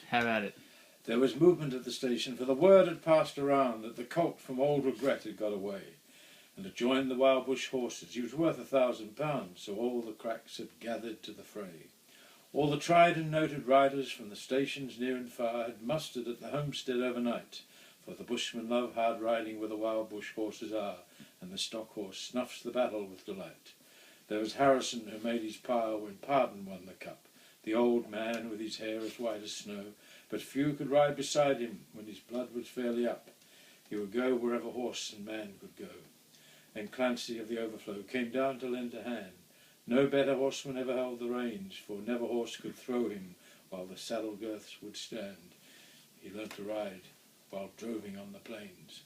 Have at it. There was movement at the station, for the word had passed around that the colt from Old Regret had got away, and had joined the Wild Bush horses. He was worth £1,000, so all the cracks had gathered to the fray. All the tried and noted riders from the stations near and far had mustered at the homestead overnight, for the bushmen love hard riding where the Wild Bush horses are, and the stock horse snuffs the battle with delight. There was Harrison, who made his pile when Pardon won the cup, the old man with his hair as white as snow, but few could ride beside him when his blood was fairly up. He would go wherever horse and man could go. And Clancy of the Overflow came down to lend a hand. No better horseman ever held the reins, for never horse could throw him while the saddle girths would stand. He learnt to ride while droving on the plains.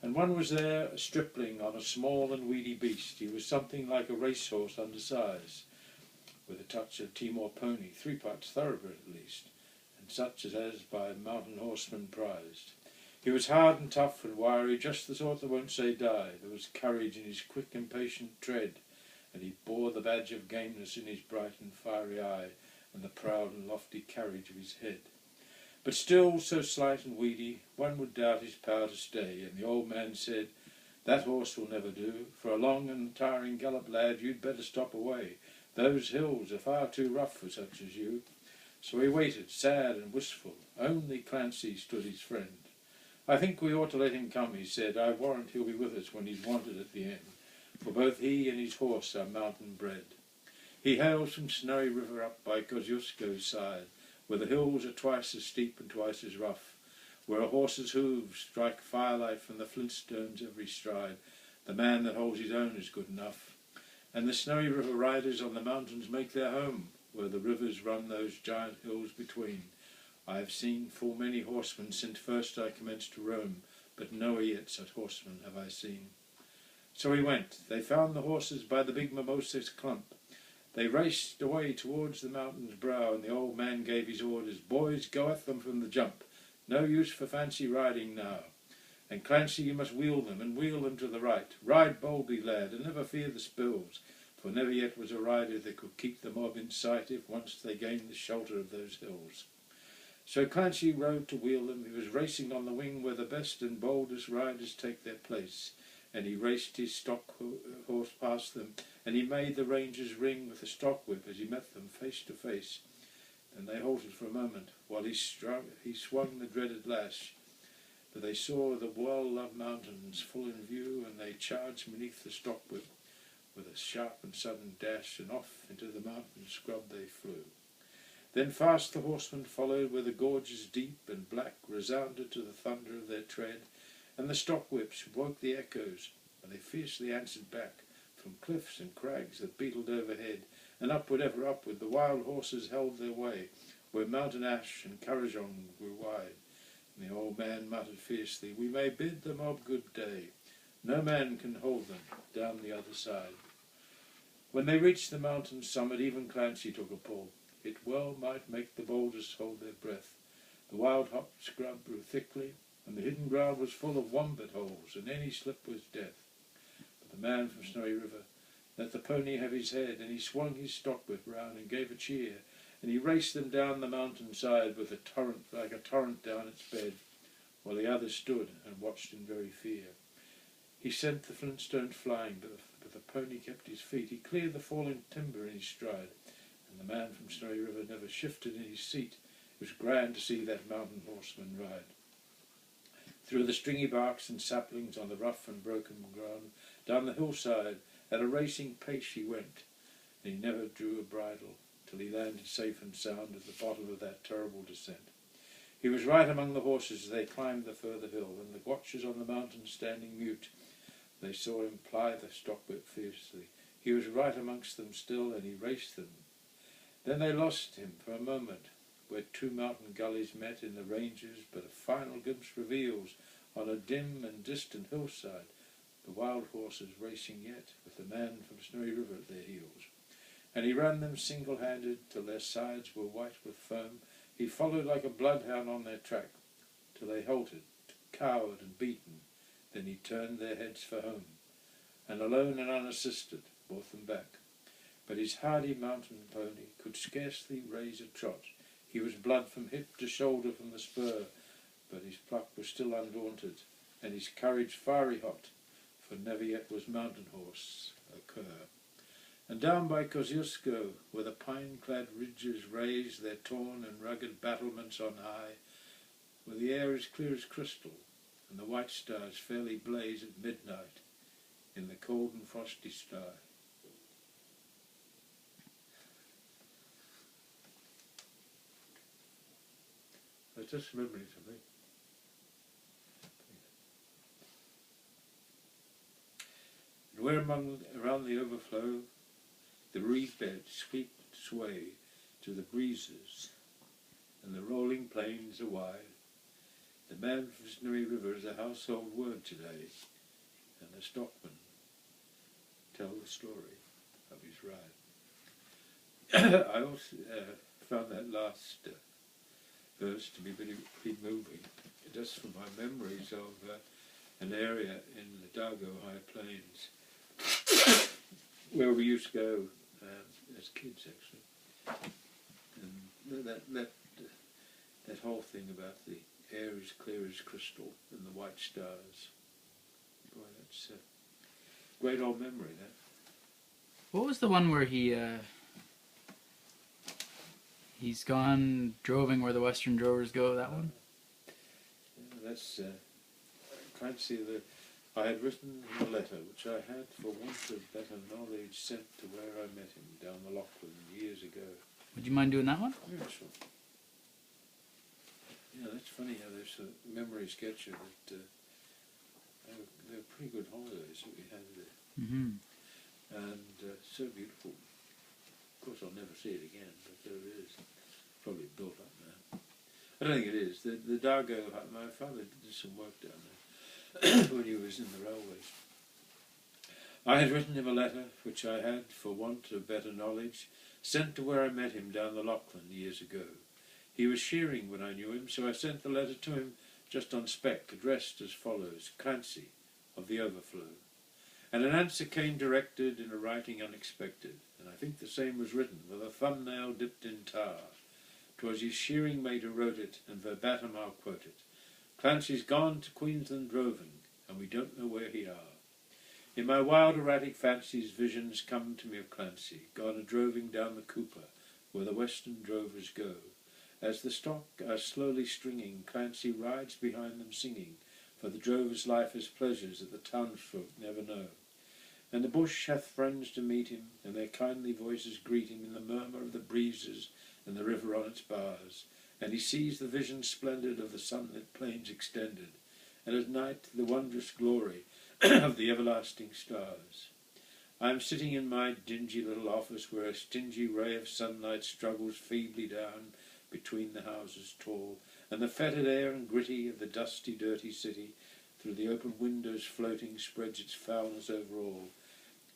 And one was there, a stripling on a small and weedy beast. He was something like a racehorse undersize, with a touch of Timor pony, 3 parts thoroughbred at least, and such as by mountain horsemen prized. He was hard and tough and wiry, just the sort that won't say die. There was courage in his quick, impatient tread, and he bore the badge of gameness in his bright and fiery eye, and the proud and lofty carriage of his head. But still so slight and weedy, one would doubt his power to stay, and the old man said, "That horse will never do. For a long and tiring gallop, lad, you'd better stop away. Those hills are far too rough for such as you." So he waited, sad and wistful. Only Clancy stood his friend. "I think we ought to let him come," he said. "I warrant he'll be with us when he's wanted at the end, for both he and his horse are mountain bred. He hails from Snowy River up by Kosciuszko's side, where the hills are twice as steep and twice as rough, where a horse's hooves strike firelight from the flintstones every stride. The man that holds his own is good enough. And the Snowy River riders on the mountains make their home, where the rivers run those giant hills between. I have seen full many horsemen since first I commenced to roam, but no yet such horsemen have I seen." So he went. They found the horses by the big mimosa's clump. They raced away towards the mountain's brow, and the old man gave his orders. "Boys, go at them from the jump. No use for fancy riding now. And Clancy, you must wheel them, and wheel them to the right. Ride boldly, lad, and never fear the spills, for never yet was a rider that could keep the mob in sight if once they gained the shelter of those hills." So Clancy rode to wheel them. He was racing on the wing where the best and boldest riders take their place, and he raced his stock horse past them, and he made the rangers ring with the stock whip as he met them face to face. Then they halted for a moment while he swung the dreaded lash, but they saw the well-loved mountains full in view, and they charged beneath the stock whip with a sharp and sudden dash, and off into the mountain scrub they flew. Then fast the horsemen followed, where the gorges deep and black resounded to the thunder of their tread, and the stock whips woke the echoes, and they fiercely answered back from cliffs and crags that beetled overhead, and upward, ever upward, the wild horses held their way, where mountain ash and Currajong grew wide. And the old man muttered fiercely, "We may bid the mob good day. No man can hold them down the other side." When they reached the mountain summit, even Clancy took a pull. It well might make the boldest hold their breath. The wild hop scrub grew thickly, and the hidden ground was full of wombat holes, and any slip was death. But the man from Snowy River let the pony have his head, and he swung his stock whip round and gave a cheer, and he raced them down the mountain side with a torrent like a torrent down its bed, while the others stood and watched in very fear. He sent the flintstones flying, but the pony kept his feet. He cleared the fallen timber in his stride, and the man from Snowy River never shifted in his seat. It was grand to see that mountain horseman ride. Through the stringy barks and saplings on the rough and broken ground, down the hillside, at a racing pace he went, and he never drew a bridle till he landed safe and sound at the bottom of that terrible descent. He was right among the horses as they climbed the further hill, and the watchers on the mountain standing mute. They saw him ply the stock whip fiercely. He was right amongst them still, and he raced them. Then they lost him for a moment, where 2 mountain gullies met in the ranges, but a final glimpse reveals, on a dim and distant hillside, the wild horses racing yet, with the man from Snowy River at their heels. And he ran them single-handed till their sides were white with foam. He followed like a bloodhound on their track, till they halted, cowed and beaten. Then he turned their heads for home, and alone and unassisted brought them back. But his hardy mountain pony could scarcely raise a trot. He was blood from hip to shoulder from the spur, but his pluck was still undaunted, and his courage fiery hot, for never yet was mountain horse a cur. And down by Kosciuszko, where the pine-clad ridges raise their torn and rugged battlements on high, where the air is clear as crystal, and the white stars fairly blaze at midnight in the cold and frosty sky. I was just remembering something. And where around the overflow, the reed beds sweep and sway to the breezes, and the rolling plains are wide. The Manfresnery River is a household word today, and the stockmen tell the story of his ride. I also found that last verse to be pretty moving, just from my memories of an area in the Dargo High Plains where we used to go as kids, actually. And that whole thing about the air is clear as crystal and the white stars. Boy, that's a great old memory, that. What was the one where he's gone droving where the western drovers go, that one? Yeah, that's Clancy. I had written a letter which I had, for want of better knowledge, sent to where I met him down the Lachlan years ago. Would you mind doing that one? Yeah, sure. Yeah, that's funny how there's a memory sketcher that they were pretty good holidays that we had there. Mm-hmm. And so beautiful. Of course, I'll never see it again, but there it is. Probably built up now. I don't think it is. The Dargo, my father did some work down there when he was in the railways. I had written him a letter, which I had, for want of better knowledge, sent to where I met him down the Lachlan years ago. He was shearing when I knew him, so I sent the letter to him just on spec, addressed as follows: Clancy, of the Overflow. And an answer came directed in a writing unexpected, and I think the same was written with a thumbnail dipped in tar. 'Twas his shearing mate who wrote it, and verbatim I'll quote it. Clancy's gone to Queensland droving, and we don't know where he are. In my wild erratic fancies visions come to me of Clancy, gone a-droving down the Cooper, where the western drovers go. As the stock are slowly stringing, Clancy rides behind them singing, for the drover's life is pleasures that the townsfolk never know. And the bush hath friends to meet him, and their kindly voices greet him in the murmur of the breezes and the river on its bars, and he sees the vision splendid of the sunlit plains extended, and at night the wondrous glory of the everlasting stars. I am sitting in my dingy little office, where a stingy ray of sunlight struggles feebly down between the houses tall, and the fetid air and gritty of the dusty, dirty city, through the open windows floating, spreads its foulness over all.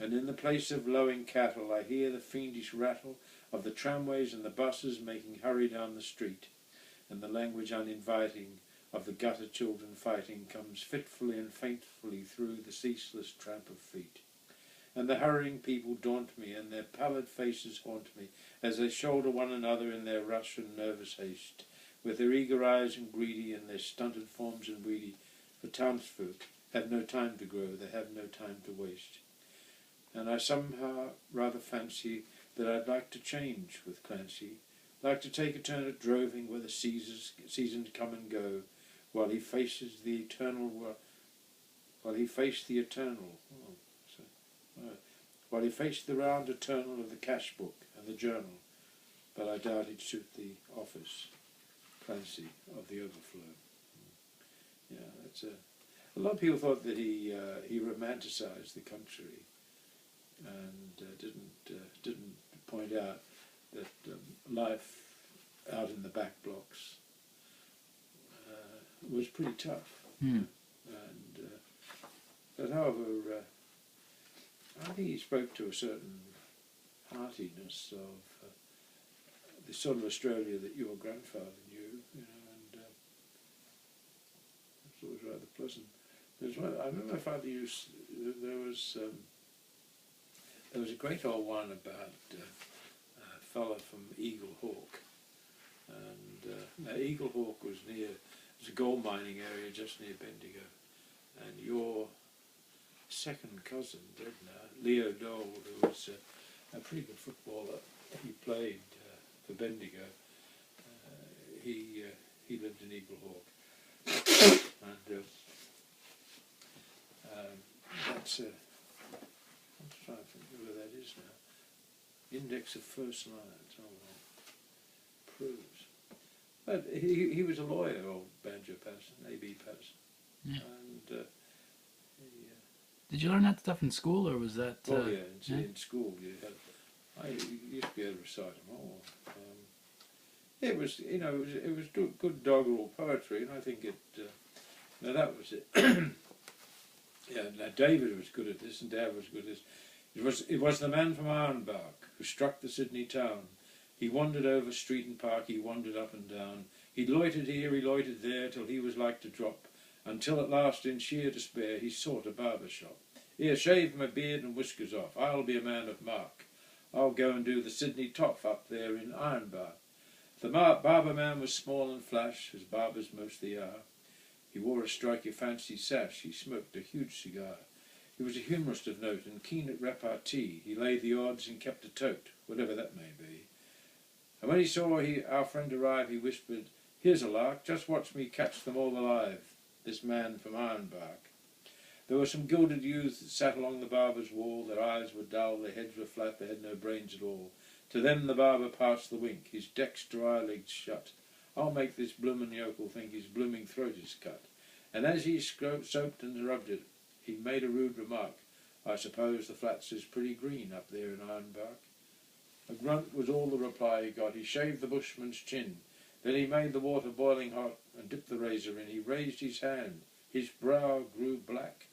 And in the place of lowing cattle I hear the fiendish rattle of the tramways and the buses making hurry down the street, and the language uninviting of the gutter children fighting comes fitfully and faintfully through the ceaseless tramp of feet. And the hurrying people daunt me, and their pallid faces haunt me, as they shoulder one another in their rush and nervous haste, with their eager eyes and greedy, and their stunted forms and weedy, for townsfolk have no time to grow, they have no time to waste. And I somehow rather fancy that I'd like to change with Clancy, like to take a turn at droving where the seasons come and go, while he faces the eternal, while he faced the round eternal of the cash book and the journal, but I doubt he'd suit the office. Clancy of the Overflow. Yeah, that's a lot of people thought that he romanticised the country, and didn't point out that life out in the back blocks was pretty tough. Hmm. And but however, I think he spoke to a certain heartiness of the sort of Australia that your grandfather knew, and it's always rather pleasant. I remember my father used. There was a great old one about a fellow from Eagle Hawk, Eagle Hawk was near, it's a gold mining area just near Bendigo, and your second cousin, dead now, Leo Dole, who was a pretty good footballer, he played for Bendigo. He lived in Eagle Hawk, and that's I'm just trying to think where that is now. Index of first lines. Oh well, proves. But he was a lawyer, old Banjo Patterson, A.B. Patterson, Yeah. and Did you learn that stuff in school, or was that? oh yeah, in school you had. I used to be able to recite them all. It was, you know, it was good doggerel poetry, and I think it. Now that was it. Yeah, now David was good at this, and Dad was good at this. It was the man from Ironbark who struck the Sydney town. He wandered over street and park, he wandered up and down. He loitered here, he loitered there, till he was like to drop, until at last, in sheer despair, he sought a barber shop. Here, shave my beard and whiskers off. I'll be a man of mark. I'll go and do the Sydney toff up there in Ironbark. The barber man was small and flash, as barbers mostly are. He wore a striking fancy sash, he smoked a huge cigar. He was a humorist of note and keen at repartee. He laid the odds and kept a tote, whatever that may be. And when he saw our friend arrive, he whispered, "Here's a lark, just watch me catch them all alive, this man from Ironbark." There were some gilded youths that sat along the barber's wall. Their eyes were dull, their heads were flat, they had no brains at all. To them the barber passed the wink, his dexter eyelids shut. I'll make this bloomin' yokel think his blooming throat is cut. And as he soaped and rubbed it, he made a rude remark. I suppose the flats is pretty green up there in Ironbark. A grunt was all the reply he got. He shaved the bushman's chin. Then he made the water boiling hot and dipped the razor in. He raised his hand. His brow grew black.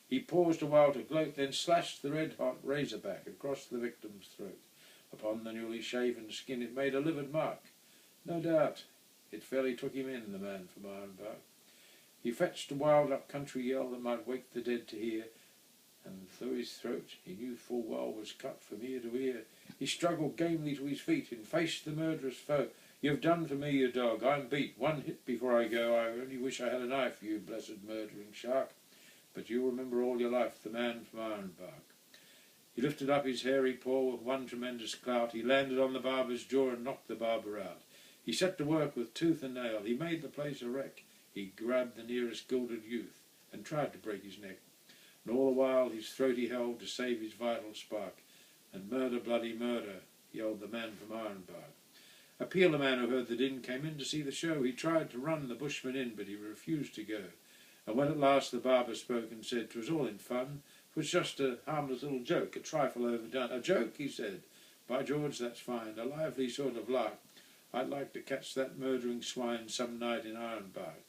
He paused a while to gloat, then slashed the red-hot razor back across the victim's throat. Upon the newly shaven skin it made a livid mark. No doubt it fairly took him in, the man from Ironbark. He fetched a wild up-country yell that might wake the dead to hear, and through his throat he knew full well was cut from ear to ear. He struggled gamely to his feet and faced the murderous foe. You've done for me, you dog. I'm beat. One hit before I go. I only wish I had a knife, you blessed murdering shark. But you'll remember all your life the man from Ironbark. He lifted up his hairy paw with one tremendous clout. He landed on the barber's jaw and knocked the barber out. He set to work with tooth and nail. He made the place a wreck. He grabbed the nearest gilded youth and tried to break his neck. And all the while his throat he held to save his vital spark. And murder, bloody murder, yelled the man from Ironbark. A peeler man who heard the din came in to see the show. He tried to run the bushman in, but he refused to go. And when at last the barber spoke and said, "'Twas all in fun, 'twas just a harmless little joke, a trifle overdone." "A joke," he said. "By George, that's fine, a lively sort of lark. I'd like to catch that murdering swine some night in Ironbark."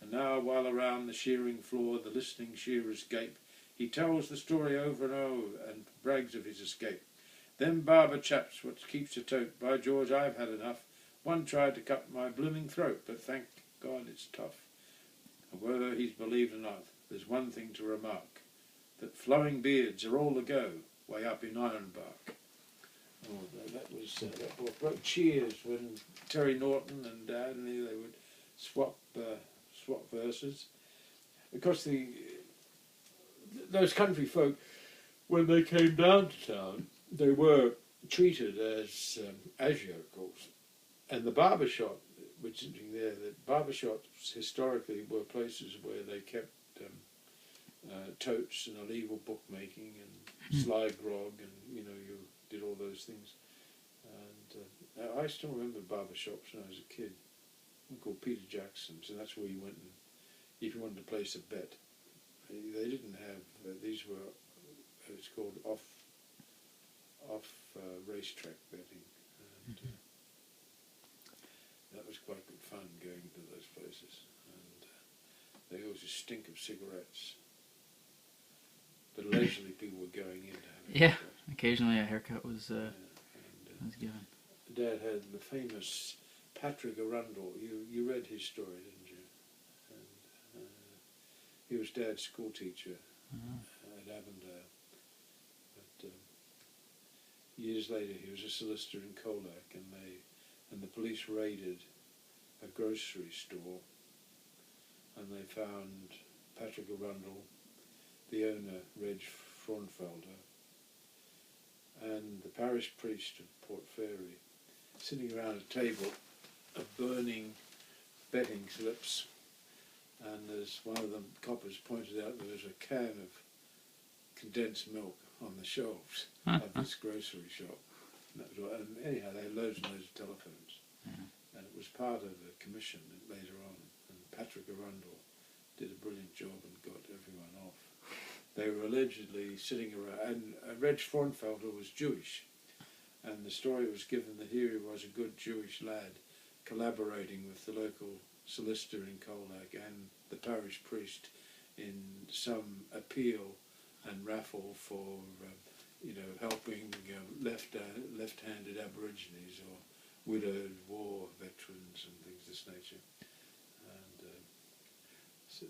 And now, while around the shearing floor the listening shearers gape, he tells the story over and over and brags of his escape. "Them barber chaps what keeps a tote, by George, I've had enough. One tried to cut my blooming throat, but thank God it's tough. And whether he's believed or not, there's one thing to remark, that flowing beards are all the go, way up in Ironbark." Oh, that was that broke cheers when Terry Norton and Dad and they would swap verses. Of course, those country folk, when they came down to town, they were treated as yokels. And the barber shop, which is interesting there, the barber shops historically were places where they kept totes and illegal bookmaking and sly grog, and you did all those things. And I still remember barber shops when I was a kid. One called Peter Jackson's, and that's where you went and if you wanted to place a bet. They didn't have these were it's called off racetrack betting, and that was quite good fun going to those places. And they always stink of cigarettes, but leisurely people were going in to have a Yeah, haircut. occasionally a haircut was given. Dad had the famous Patrick Arundel. You read his story, didn't you? And he was Dad's school teacher at Avondale. But years later, he was a solicitor in Colac, and the police raided a grocery store, and they found Patrick Arundel, the owner, Reg Frauenfelder, and the parish priest of Port Fairy, sitting around a table of burning betting slips. And as one of the coppers pointed out, there was a can of condensed milk on the shelves of this grocery shop. And anyhow, they had loads and loads of telephones. And it was part of a commission later on. And Patrick Arundel did a brilliant job and got everyone off. They were allegedly sitting around, and Reg Frauenfelder was Jewish. And the story was given that here he was, a good Jewish lad, collaborating with the local solicitor in Colac and the parish priest in some appeal and raffle for, helping left-handed Aborigines or widowed war veterans and things of this nature. And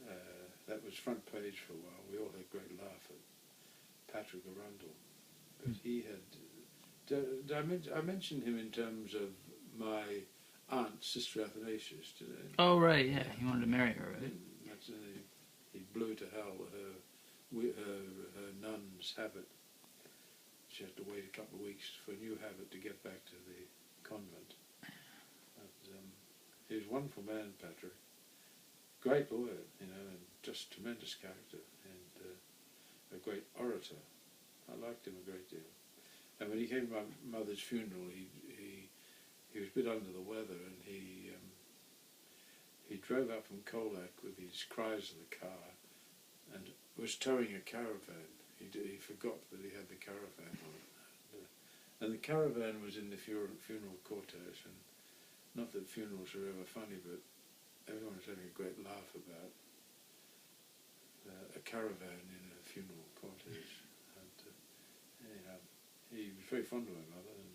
that was front page for a while. We all had a great laugh at Patrick Arundel. But he had... I mentioned him in terms of my aunt, Sister Athanasius, today. Oh, right, yeah. He wanted to marry her, right? He blew to hell her nun's habit. She had to wait a couple of weeks for a new habit to get back to the convent. But, he was a wonderful man, Patrick. Great lawyer, and just tremendous character, and a great orator. I liked him a great deal. And when he came to my mother's funeral, he was a bit under the weather, and he drove up from Colac with his Chrysler car and was towing a caravan. He forgot that he had the caravan on it. And the caravan was in the funeral cortege, and not that funerals are ever funny, but everyone was having a great laugh about a caravan in a funeral cortege. And anyhow, he was very fond of my mother, and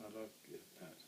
I like Pat.